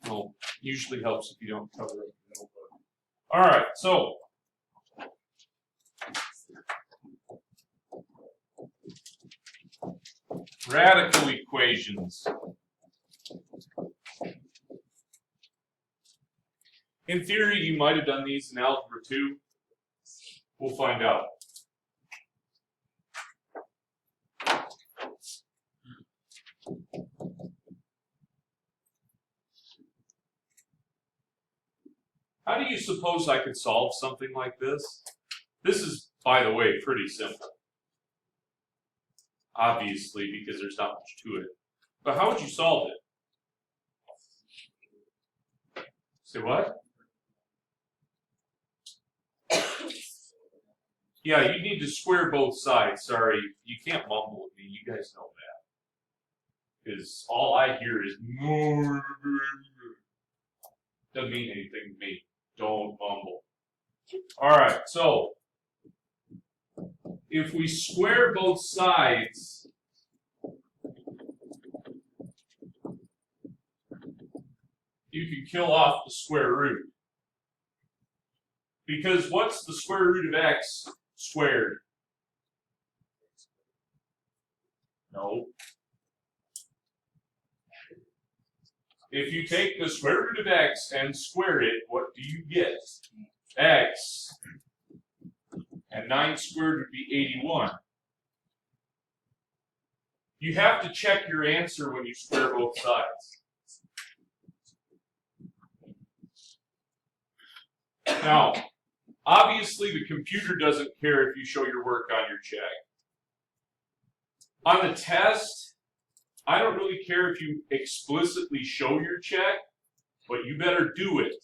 Well, usually helps if you don't cover up the middle. All right, so radical equations. In theory, you might have done these in Algebra 2. We'll find out. How do you suppose I could solve something like this? This is, by the way, pretty simple. Obviously, because there's not much to it. But how would you solve it? Say what? Yeah, you need to square both sides. Sorry, you can't mumble at me. You guys know that. Because all I hear is more. Doesn't mean anything to me. Don't mumble. All right, so if we square both sides, you can kill off the square root. Because what's the square root of x squared? No. If you take the square root of x and square it, what do you get? X. And 9 squared would be 81. You have to check your answer when you square both sides. Now, obviously the computer doesn't care if you show your work on your check. On the test, I don't really care if you explicitly show your check, but you better do it.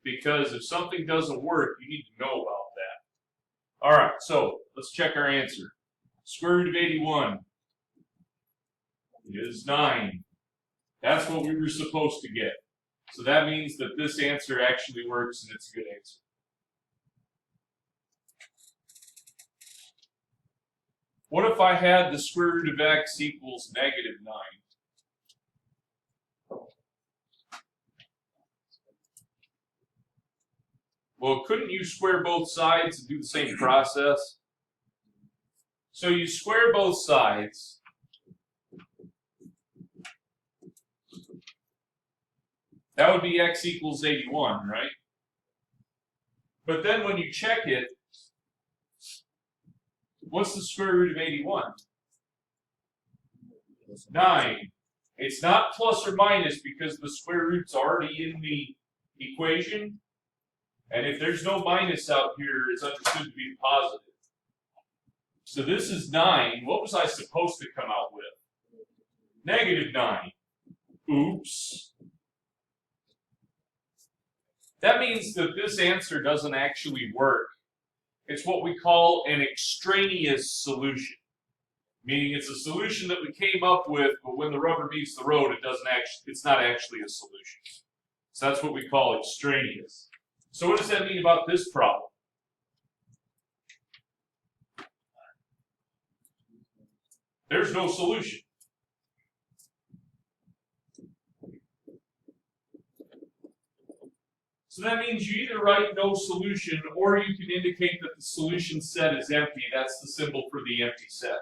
Because if something doesn't work, you need to know about that. All right, so let's check our answer. Square root of 81 is 9. That's what we were supposed to get. So that means that this answer actually works and it's a good answer. What if I had the square root of x equals negative 9? Well, couldn't you square both sides and do the same process? So you square both sides. That would be x equals 81, right? But then when you check it, what's the square root of 81? 9. It's not plus or minus because the square root's already in the equation. And if there's no minus out here, it's understood to be positive. So this is 9. What was I supposed to come out with? Negative 9. Oops. That means that this answer doesn't actually work. It's what we call an extraneous solution. Meaning it's a solution that we came up with, but when the rubber meets the road, it's not actually a solution. So that's what we call extraneous. So what does that mean about this problem? There's no solution. So that means you either write no solution or you can indicate that the solution set is empty. That's the symbol for the empty set.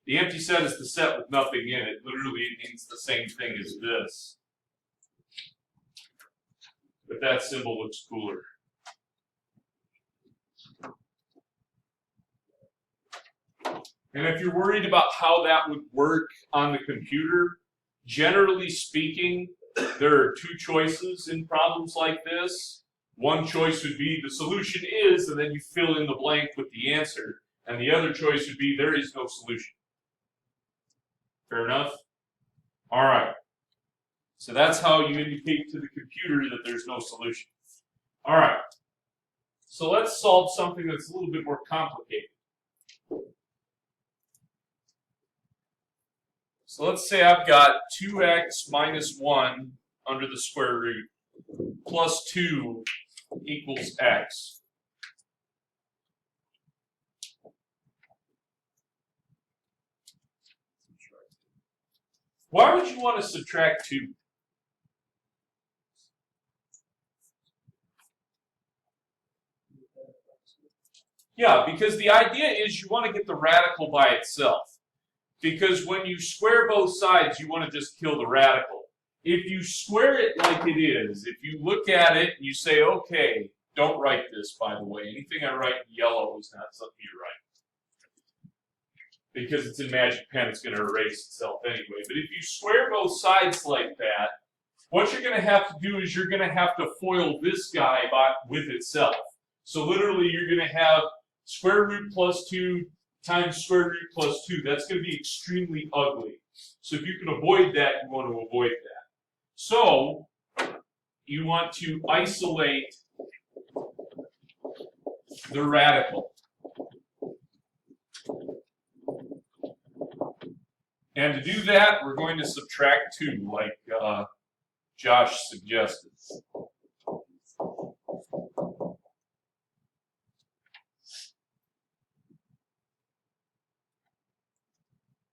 The empty set is the set with nothing in it. Literally, it means the same thing as this. But that symbol looks cooler. And if you're worried about how that would work on the computer, generally speaking, there are two choices in problems like this. One choice would be the solution is, and then you fill in the blank with the answer. And the other choice would be there is no solution. Fair enough? All right. So that's how you indicate to the computer that there's no solution. All right. So let's solve something that's a little bit more complicated. So let's say I've got 2x minus 1 under the square root plus 2 equals x. Why would you want to subtract 2? Yeah, because the idea is you want to get the radical by itself. Because when you square both sides, you want to just kill the radical. If you square it like it is, if you look at it and you say, okay, don't write this, by the way. Anything I write in yellow is not something you write. Because it's in Magic Pen, it's going to erase itself anyway. But if you square both sides like that, what you're going to have to do is you're going to have to FOIL this guy with itself. So literally, you're going to have square root plus 2 times square root plus 2. That's going to be extremely ugly. So if you can avoid that, you want to avoid that. So you want to isolate the radical. And to do that, we're going to subtract 2, like Josh suggested.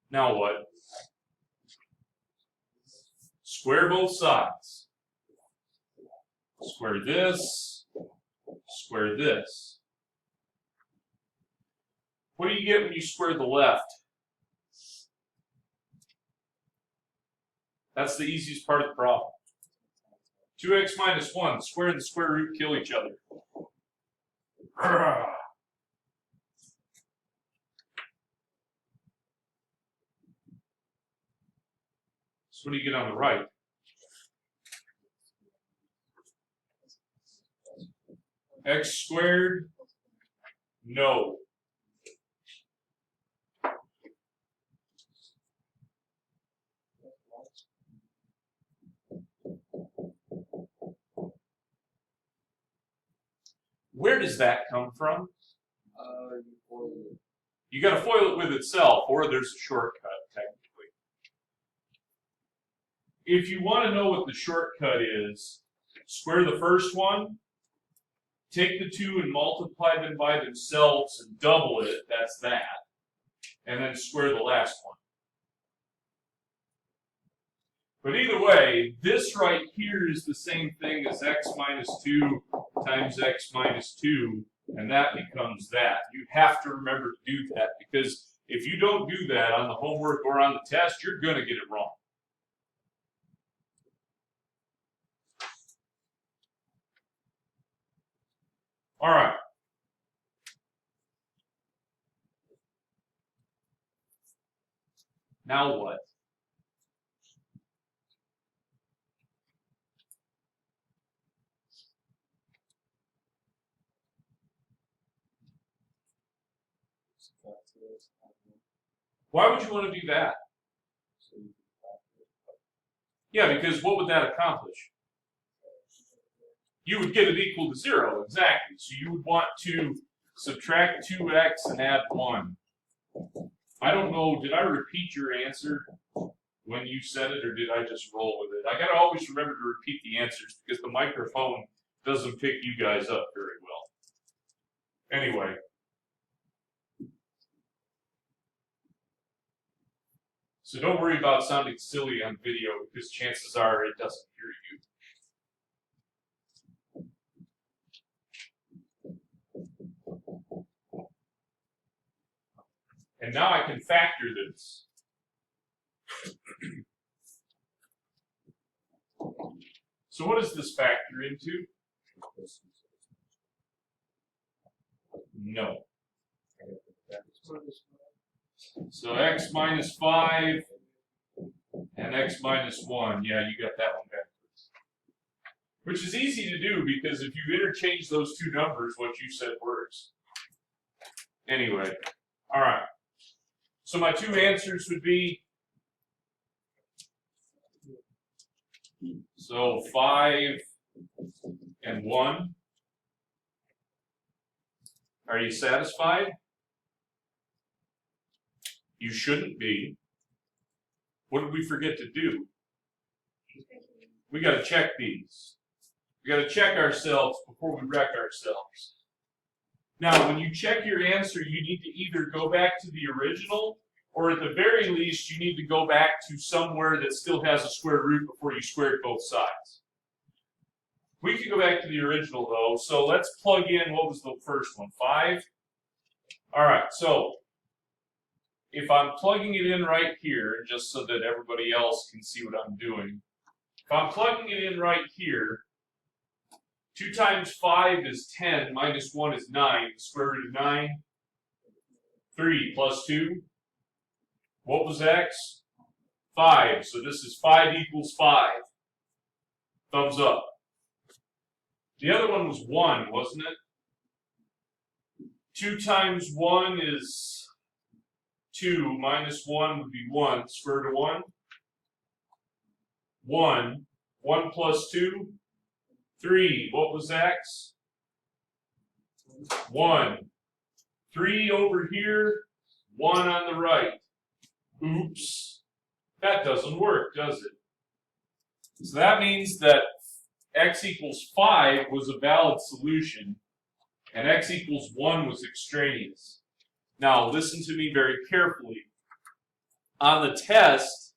Now what? Square both sides. Square this, square this. What do you get when you square the left? That's the easiest part of the problem. 2x minus 1, square and the square root kill each other. So what do you get on the right? X squared? No. Where does that come from? You got to FOIL it with itself, or there's a shortcut, technically. If you want to know what the shortcut is, square the first one, take the 2 and multiply them by themselves and double it, that's that, and then square the last one. But either way, this right here is the same thing as x minus 2 times x minus 2, and that becomes that. You have to remember to do that, because if you don't do that on the homework or on the test, you're going to get it wrong. All right. Now what? Why would you want to do that? Yeah, because what would that accomplish? You would get it equal to 0, exactly. So you would want to subtract 2x and add 1. I don't know, did I repeat your answer when you said it, or did I just roll with it? I got to always remember to repeat the answers, because the microphone doesn't pick you guys up very well. Anyway. So don't worry about sounding silly on video, because chances are it doesn't hear you. And now I can factor this. So what does this factor into? No. So x minus 5 and x minus 1. Yeah, you got that one backwards. Which is easy to do, because if you interchange those two numbers, what you said works. Anyway, all right. So my two answers would be, so 5 and 1. Are you satisfied? You shouldn't be. What did we forget to do? We got to check these. We got to check ourselves before we wreck ourselves. Now, when you check your answer, you need to either go back to the original, or at the very least, you need to go back to somewhere that still has a square root before you squared both sides. We can go back to the original, though, so let's plug in, what was the first one, 5? All right, so if I'm plugging it in right here, just so that everybody else can see what I'm doing, if I'm plugging it in right here, 2 times 5 is 10, minus 1 is 9, the square root of 9, 3 plus 2, what was x? 5, so this is 5 equals 5. Thumbs up. The other one was 1, wasn't it? 2 times 1 is 2, minus 1 would be 1, square root of 1. 1, 1 plus 2, 3, what was x? 1. 3 over here, 1 on the right. Oops, that doesn't work, does it? So that means that x equals 5 was a valid solution, and x equals 1 was extraneous. Now, listen to me very carefully. On the test,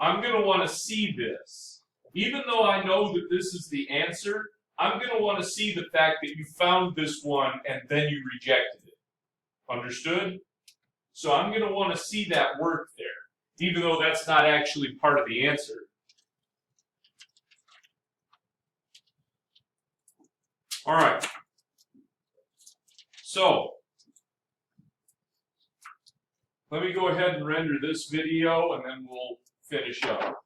I'm going to want to see this. Even though I know that this is the answer, I'm going to want to see the fact that you found this one and then you rejected it. Understood? So I'm going to want to see that work there, even though that's not actually part of the answer. All right. So let me go ahead and render this video, and then we'll finish up.